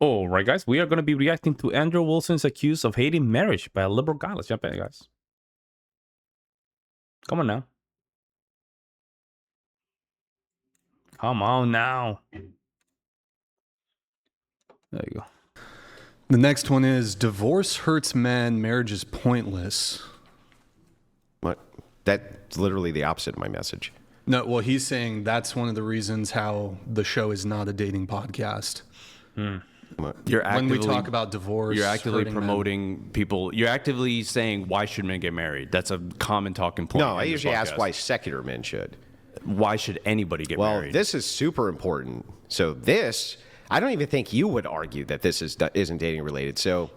All right, guys, we are going to be reacting to Andrew Wilson's accused of hating marriage by a liberal guy. Let's jump in, guys. Come on now. Come on now. There you go. The next one is divorce hurts men, marriage is pointless. What? That's literally the opposite of my message. No, well, he's saying that's one of the reasons how the show is not a dating podcast. You're actively, When we talk about divorce, you're actively hurting promoting people. You're actively saying, why should men get married? That's a common talking point. No, I in this usually ask podcast. why secular men should. Why should anybody get Well, married? this is super important. So this, I don't even think you would argue that this isn't dating related. So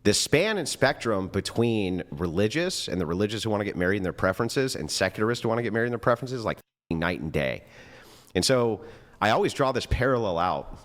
the span and spectrum between religious and the religious who want to get married in their preferences and secularists who want to get married in their preferences is like night and day. And so I always draw this parallel out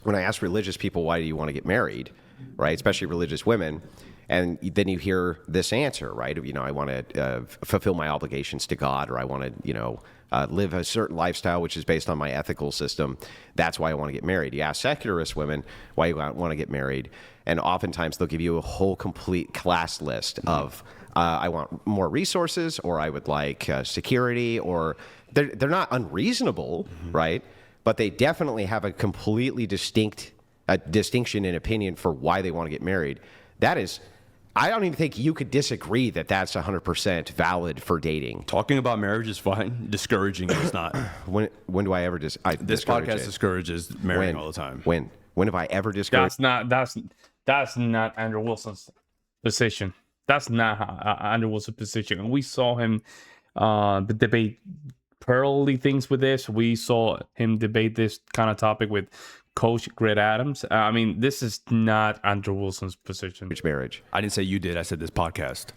when I ask religious people, why do you want to get married, right? Especially religious women. And then you hear this answer, right? You know, I want to fulfill my obligations to God, or I want to, live a certain lifestyle which is based on my ethical system. That's why I want to get married. You ask secularist women why you want to get married, and oftentimes they'll give you a whole complete class list of I want more resources, or I would like security, or they're not unreasonable, right? But they definitely have a completely distinction in opinion for why they want to get married. That is, I don't even think you could disagree that that's 100% valid for dating. Talking about marriage is fine. Discouraging it is not. When do I ever This discourage podcast it? discourages marrying all the time. When have I ever discouraged? That's not Andrew Wilson's position. That's not Andrew Wilson's position. And we saw him debate pearly things with this. We saw him debate this kind of topic with Coach Greg Adams. I mean, this is not Andrew Wilson's position. Marriage. I didn't say you did. I said this podcast.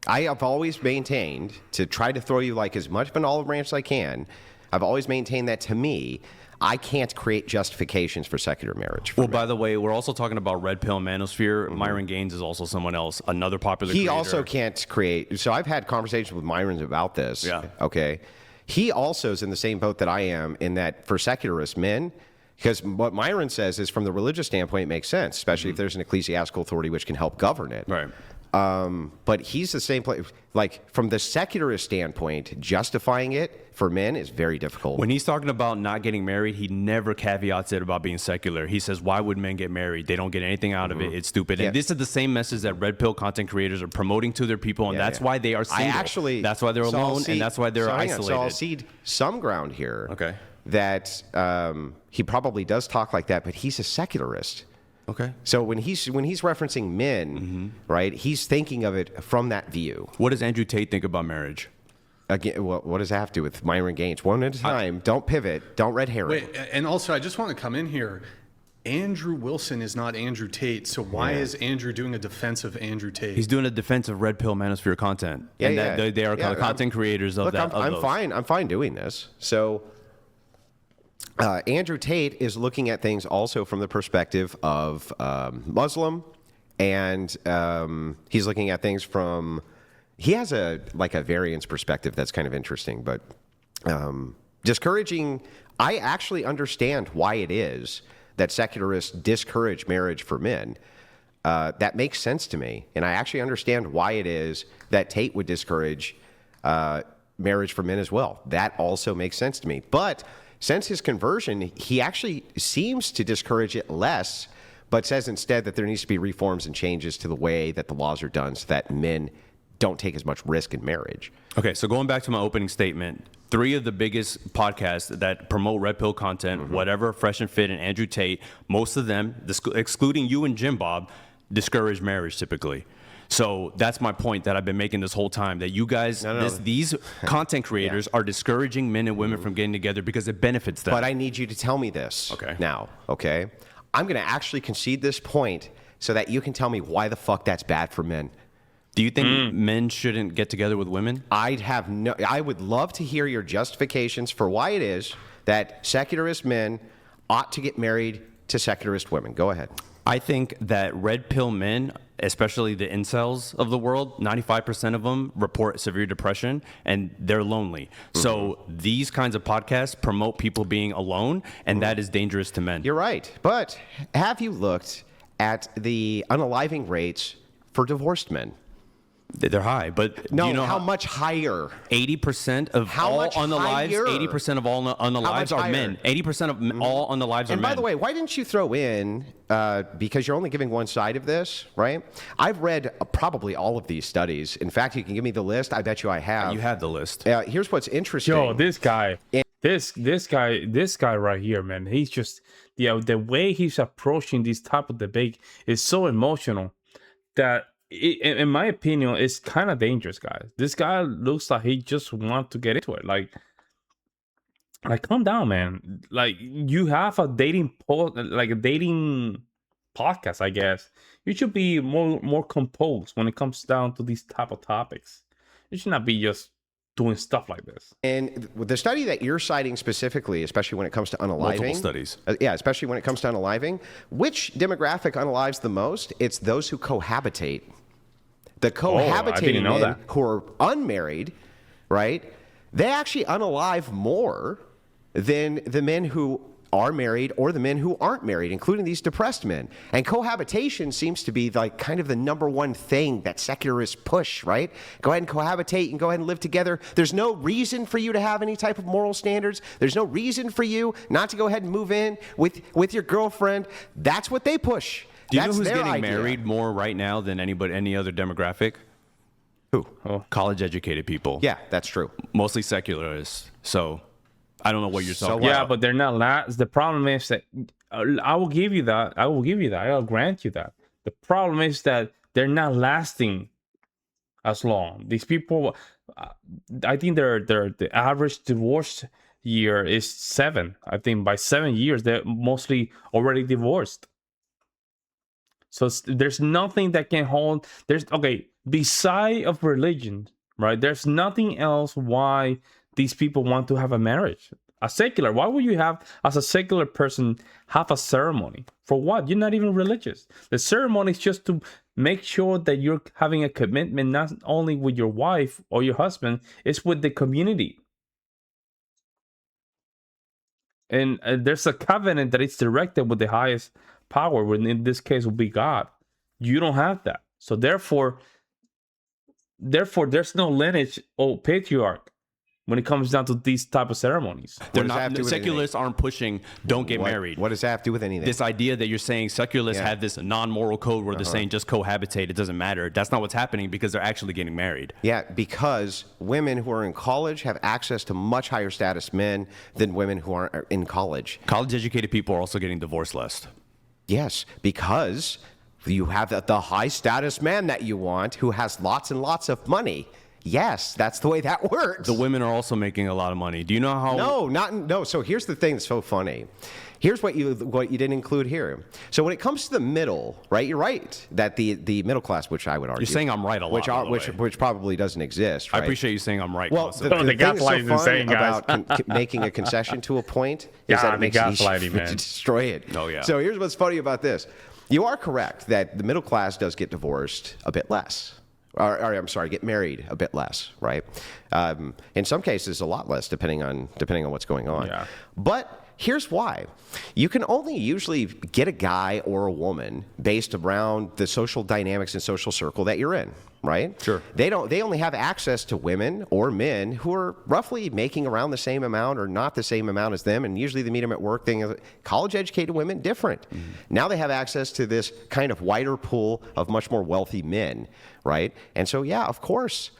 I have always maintained, to try to throw you like as much of an olive branch as I can, I've always maintained that to me, I can't create justifications for secular marriage. Well, by the way, we're also talking about Red Pill Manosphere. Myron Gaines is also someone else, another popular He creator. also can't create. So I've had conversations with Myron about this. Yeah. Okay. He also is in the same boat that I am, in that for secularist men, because what Myron says is from the religious standpoint, it makes sense, especially if there's an ecclesiastical authority which can help govern it. Right. But he's the same place. Like from the secularist standpoint, justifying it for men is very difficult. When he's talking about not getting married, he never caveats it about being secular. He says, why would men get married? They don't get anything out of it. It's stupid. Yeah. And this is the same message that Red Pill content creators are promoting to their people, and that's why they are single. That's why they're alone, and that's why they're isolated. So I'll cede some ground here. Okay. That he probably does talk like that, but he's a secularist. Okay. So when he's referencing men, right, he's thinking of it from that view. What does Andrew Tate think about marriage? Again, what does that have to do with Myron Gaines? One at a time. Don't pivot. Don't red herring. Wait, and also I just want to come in here. Andrew Wilson is not Andrew Tate, so why is Andrew doing a defense of Andrew Tate? He's doing a defense of Red Pill Manosphere content. Yeah, and yeah. They are content creators of Look, that. I'm fine. I'm fine doing this. So Andrew Tate is looking at things also from the perspective of Muslim, and he's looking at things from. He has a variance perspective that's kind of interesting, but discouraging. I actually understand why it is that secularists discourage marriage for men. That makes sense to me, and I actually understand why it is that Tate would discourage marriage for men as well. That also makes sense to me, but. Since his conversion, he actually seems to discourage it less, but says instead that there needs to be reforms and changes to the way that the laws are done so that men don't take as much risk in marriage. Okay, so going back to my opening statement, 3 of the biggest podcasts that promote Red Pill content, whatever, Fresh and Fit and Andrew Tate, most of them, excluding you and Jim Bob, discourage marriage typically. So that's my point that I've been making this whole time, that you guys, these content creators are discouraging men and women from getting together because it benefits them. But I need you to tell me this now, okay? I'm going to actually concede this point so that you can tell me why the fuck that's bad for men. Do you think men shouldn't get together with women? I would love to hear your justifications for why it is that secularist men ought to get married to secularist women. Go ahead. I think that red pill men especially the incels of the world, 95% of them report severe depression and they're lonely. So these kinds of podcasts promote people being alone, and that is dangerous to men. You're right. But have you looked at the unaliving rates for divorced men? They're high, but No, do you know how much higher? 80% of How all much unalives, higher? 80% of all unalives are higher? men. 80% of all unalives are And men. by the way, why didn't you throw in, because you're only giving one side of this, right? I've read probably all of these studies. In fact, you can give me the list. I bet you I have. You have the list. Here's what's interesting. Yo, this guy right here, man. He's just the way he's approaching this type of debate is so emotional that, in my opinion, it's kind of dangerous, guys. This guy looks like he just wants to get into it. Like, calm down, man. Like, you have a dating podcast, I guess. You should be more composed when it comes down to these type of topics. You should not be just doing stuff like this. And the study that you're citing specifically, especially when it comes to unaliving. Multiple studies. Especially when it comes to unaliving. Which demographic unalives the most? It's those who cohabitate. The cohabitating know men that. who are unmarried, right? They actually unalive more than the men who are married or the men who aren't married, including these depressed men. And cohabitation seems to be like kind of the number one thing that secularists push, right? Go ahead and cohabitate and go ahead and live together. There's no reason for you to have any type of moral standards. There's no reason for you not to go ahead and move in with your girlfriend. That's what they push. Do you know That's who's their getting idea. married more right now than any other demographic? Who? College-educated people. Yeah, that's true. Mostly secularists. So I don't know what you're talking Yeah, about. but they're not the problem is that I will give you that. I'll grant you that. The problem is that they're not lasting as long. These people, I think the average divorce year is 7. I think by 7 years they're mostly already divorced. So there's nothing that can hold. Beside of religion, right? There's nothing else why these people want to have a marriage. A secular, why would you have, as a secular person, have a ceremony? For what? You're not even religious. The ceremony is just to make sure that you're having a commitment, not only with your wife or your husband, it's with the community. And there's a covenant that is directed with the highest power, when in this case will be God. You don't have that. So therefore there's no lineage or patriarch when it comes down to these type of ceremonies. They're does that have not to do with secularists aren't pushing don't get married. What does that have to do with anything? This idea that you're saying secularists Yeah. have this non-moral code where they're saying just cohabitate, it doesn't matter. That's not what's happening because they're actually getting married. Yeah, because women who are in college have access to much higher status men than women who aren't in college. College-educated people are also getting divorced less. Yes, because you have the high status man that you want who has lots and lots of money. Yes, that's the way that works. The women are also making a lot of money. Do you know how? No. So here's the thing that's so funny. Here's what you didn't include here. So when it comes to the middle, right? You're right that the middle class, which I would argue, You're saying I'm right a lot, by the way. which probably doesn't exist. I Right? appreciate you saying I'm right. Well, constantly. The thing that's so gaslighting fun saying, guys. about making a concession to a point is Yeah, that it the makes it easy gaslighting, man. to destroy it. Oh, yeah. So here's what's funny about this. You are correct that the middle class does get divorced a bit less. Or I'm sorry, get married a bit less, right? In some cases, a lot less, depending on what's going on. Yeah. But here's why: you can only usually get a guy or a woman based around the social dynamics and social circle that you're in, right? Sure. They only have access to women or men who are roughly making around the same amount or not the same amount as them, and usually they meet them at work. College-educated women, different. Mm-hmm. Now they have access to this kind of wider pool of much more wealthy men, right? And so, yeah, of course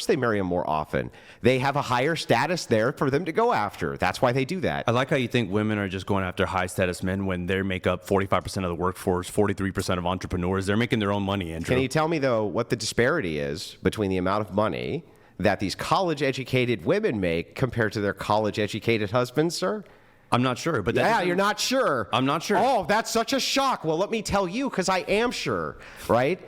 they marry them more often. They have a higher status there for them to go after. That's why they do that. I like how you think women are just going after high status men when they make up 45% of the workforce, 43% of entrepreneurs. They're making their own money, Andrew. Can you tell me, though, what the disparity is between the amount of money that these college-educated women make compared to their college-educated husbands, sir? I'm not sure, but Yeah, you're not sure. I'm not sure. Oh, that's such a shock. Well, let me tell you, because I am sure, right?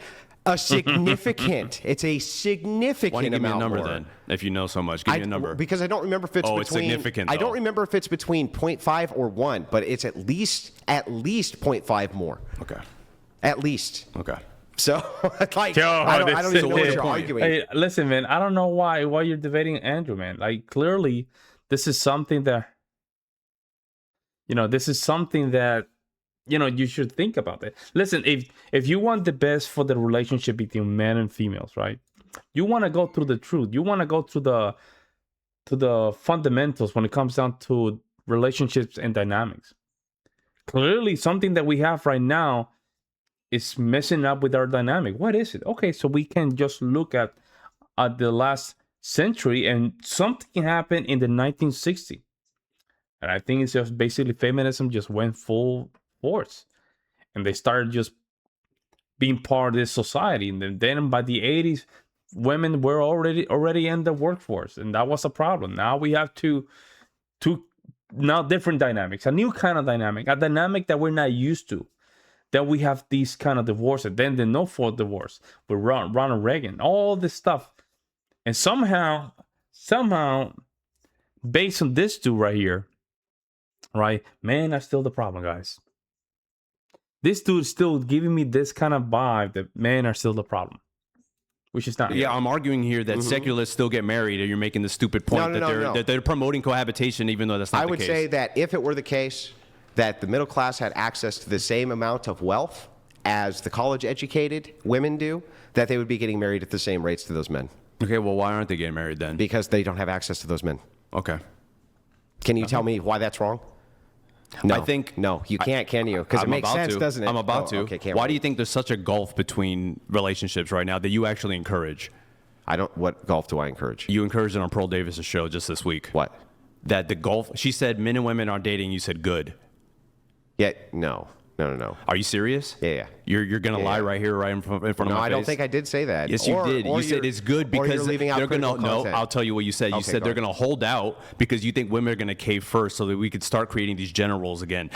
It's a significant Why don't you give me a amount number more. then? If you know so much, give me a number. Because I don't remember if it's Oh, between. it's significant, I don't though. remember if it's between 0.5 or 1, but it's at least 0.5 more. Okay. At least. Okay. So, like, Yo, I don't this even know what is- you're arguing. Hey, listen, man. I don't know why you're debating Andrew, man. Like, clearly, this is something that this is something that you should think about it. Listen, if you want the best for the relationship between men and females, right? You want to go through the truth. You want to go through the fundamentals when it comes down to relationships and dynamics. Clearly, something that we have right now is messing up with our dynamic. What is it? Okay, so we can just look at the last century, and something happened in the 1960s. And I think it's just basically feminism just went full force. And they started just being part of this society. And then by the 80s, women were already in the workforce. And that was a problem. Now we have two now different dynamics, a new kind of dynamic, a dynamic that we're not used to. Then we have these kind of divorces. Then the no-fault divorce with Ronald Reagan, all this stuff. And somehow, based on this dude right here, right? Men are still the problem, guys. This dude is still giving me this kind of vibe that men are still the problem, which is not. Yeah, I'm arguing here that secularists still get married, and you're making the stupid point that they're promoting cohabitation, even though that's not the case. I would say that if it were the case that the middle class had access to the same amount of wealth as the college-educated women do, that they would be getting married at the same rates to those men. Okay, well, why aren't they getting married then? Because they don't have access to those men. Okay. Can you tell me why that's wrong? No, I think no, you can't, can you? Because it makes sense, doesn't it? I'm about to. Okay, can't why wait. do you think there's such a gulf between relationships right now that you actually encourage? I don't. What golf do I encourage? You encouraged it on Pearl Davis' show just this week. What? That the gulf. She said men and women are dating. You said good. Yeah, no. Are you serious? Yeah. You're gonna lie right here, right in front of my face. No, I don't think I did say that. Yes, you did. You said it's good because they're gonna. No, I'll tell you what you said. You said they're gonna hold out because you think women are gonna cave first, so that we could start creating these gender roles again.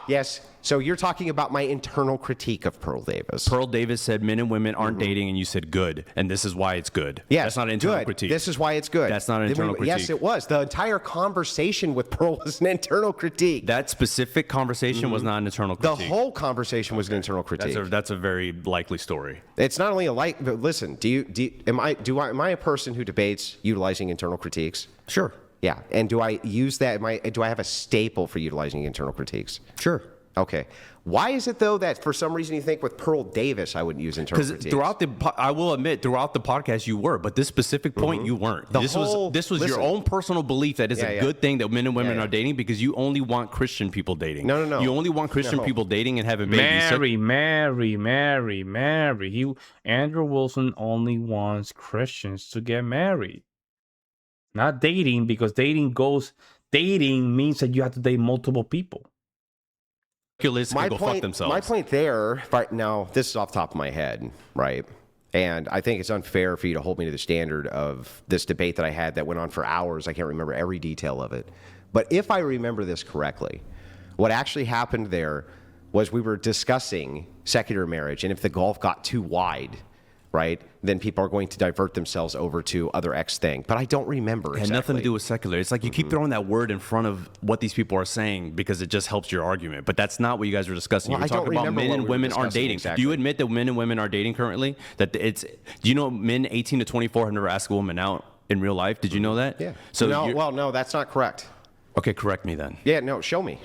Yes. So you're talking about my internal critique of Pearl Davis. Pearl Davis said men and women aren't dating, and you said good, and this is why it's good. Yes, that's not an internal good. critique. This is why it's good. That's not an internal critique. Yes, it was. The entire conversation with Pearl was an internal critique. That specific conversation was not an internal critique. The whole conversation was an internal critique. That's a very likely story. It's not only but listen. Am I a person who debates utilizing internal critiques? Sure. Yeah. And do I use that? Do I have a staple for utilizing internal critiques? Sure. Okay. Why is it though that for some reason you think with Pearl Davis I wouldn't use internal critiques? Because I will admit, throughout the podcast you were, but this specific point you weren't. This was your own personal belief that it's a good thing that men and women are dating because you only want Christian people dating. No. You only want Christian people dating and having babies. Mary. Andrew Wilson only wants Christians to get married. Not dating, because dating means that you have to date multiple people. My point there, right now, this is off the top of my head, right? And I think it's unfair for you to hold me to the standard of this debate that I had that went on for hours. I can't remember every detail of it. But if I remember this correctly, what actually happened there was we were discussing secular marriage, and if the gulf got too wide, right, then people are going to divert themselves over to other X thing. But I don't remember. It had nothing to do with secular. It's like you keep throwing that word in front of what these people are saying because it just helps your argument. But that's not what you guys were discussing. Well, you were talking about men and women aren't dating. Exactly. Do you admit that men and women are dating currently? Do you know men 18 to 24 have never asked a woman out in real life? Did you know that? Yeah. So no, that's not correct. Okay, correct me then. Yeah, no, show me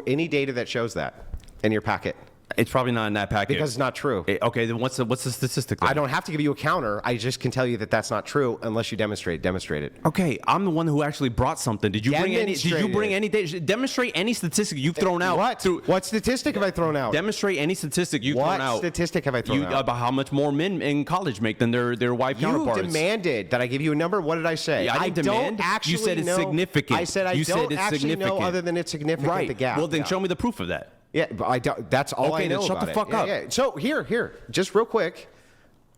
any data that shows that in your packet. It's probably not in that packet. Because it's not true. Okay, then what's the statistic then? I don't have to give you a counter. I just can tell you that that's not true unless you demonstrate it. Okay, I'm the one who actually brought something. Did you bring any data? Demonstrate any statistic you've thrown out. What statistic have I thrown out? Demonstrate any statistic you've thrown out. What statistic have I thrown out? About how much more men in college make than their wife counterparts. You demanded that I give you a number. What did I say? Yeah, I didn't demand. Don't actually You said it's know. significant. I said you don't said it's actually significant. know other than it's significant, right. the gap. Well, then show me the proof of that. Yeah, but I don't. That's all I know. Okay, then shut the fuck up. Yeah. So here, just real quick,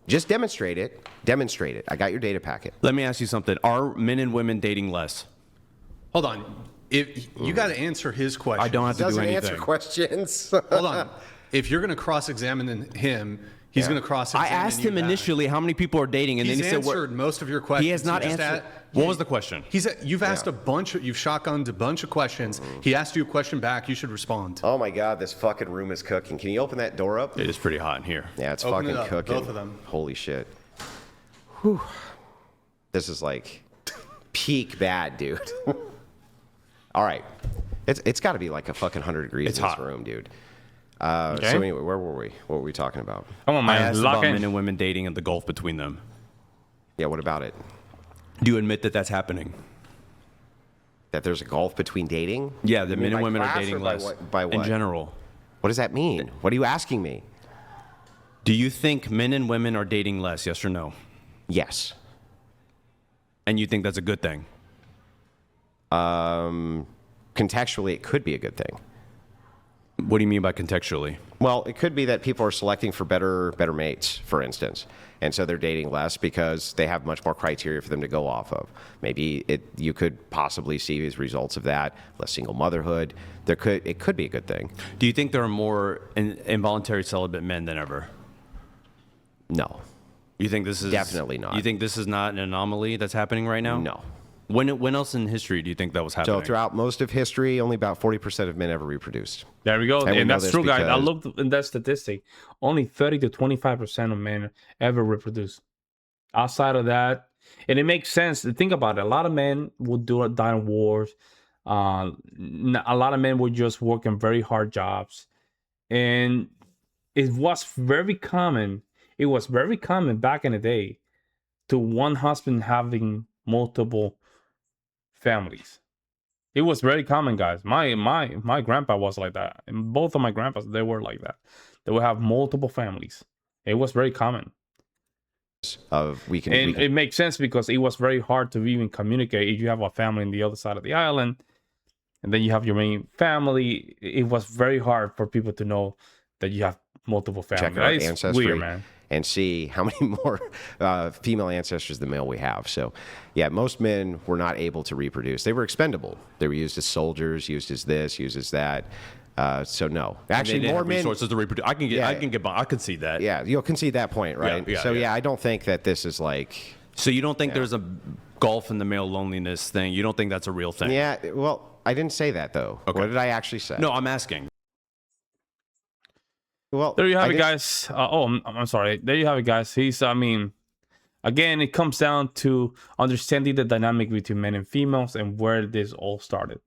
just demonstrate it. Demonstrate it. I got your data packet. Let me ask you something. Are men and women dating less? Hold on. If you got to answer his question. I don't have to do anything. Doesn't answer questions. Hold on. If you're going to cross-examine him, He's going to cross. I asked him initially how many people are dating, and He's then he said, answered most of your questions. He has not just answered. What was the question? You've asked a bunch. You've shotgunned a bunch of questions. He asked you a question back. You should respond. Oh my God, this fucking room is cooking. Can you open that door up? It is pretty hot in here. Yeah, it's Open fucking it up, cooking. both of them. Holy shit. Whew. This is like peak bad, dude. All right. It's got to be like a fucking 100 degrees It's in this hot. room, dude. Okay. So anyway, where were we? What were we talking about? Come on, I man. asked Lock about in. men and women dating and the gulf between them. Yeah, what about it? Do you admit that that's happening? That there's a gulf between dating? Yeah, You the mean men and by women are class dating or by less. by what? In general. What does that mean? What are you asking me? Do you think men and women are dating less, yes or no? Yes. And you think that's a good thing? Contextually, it could be a good thing. What do you mean by contextually? Well, it could be that people are selecting for better mates, for instance, and so they're dating less because they have much more criteria for them to go off of. Maybe you could possibly see as results of that less single motherhood. It could be a good thing. Do you think there are more involuntary celibate men than ever? No, You think this is Definitely not. You think this is not an anomaly that's happening right now? no. When else in history do you think that was happening? So throughout most of history, only about 40% of men ever reproduced. There we go. And we And know that's this true, guys. I because- looked in that statistic. Only 30 to 25% of men ever reproduce. Outside of that, and it makes sense to think about it. A lot of men would die in wars. A lot of men would just work in very hard jobs. And it was very common. It was very common back in the day to one husband having multiple families. It was very common, guys. My grandpa was like that, and both of my grandpas, they were like that. They would have multiple families. It was very common, it makes sense because it was very hard to even communicate if you have a family on the other side of the island, and then you have your main family. It was very hard for people to know that you have multiple families. check our It's ancestry weird, man. and see how many more female ancestors than male we have. So, yeah, most men were not able to reproduce. They were expendable. They were used as soldiers, used as this, used as that. So no, They actually, didn't more have men. resources to reproduce. I can Yeah. see that. Yeah, you'll concede that point, right? Yeah, so yeah. I don't think that this is like. So you don't think there's a gulf in the male loneliness thing? You don't think that's a real thing? Yeah, well, I didn't say that though. Okay. What did I actually say? No, I'm asking. Well, There you I have it, didn't- guys. I'm sorry. There you have it, guys. Again, it comes down to understanding the dynamic between men and females and where this all started.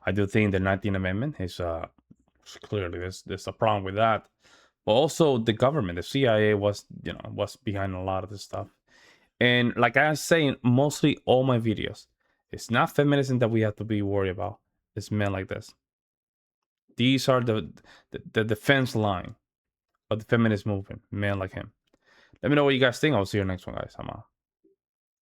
I do think the 19th Amendment is clearly there's a problem with that, but also the government, the CIA was behind a lot of this stuff. And like I was saying, mostly all my videos, it's not feminism that we have to be worried about. It's men like this. These are the defense line of the feminist movement, men like him. Let me know what you guys think. I'll see you next one, guys. I'm out.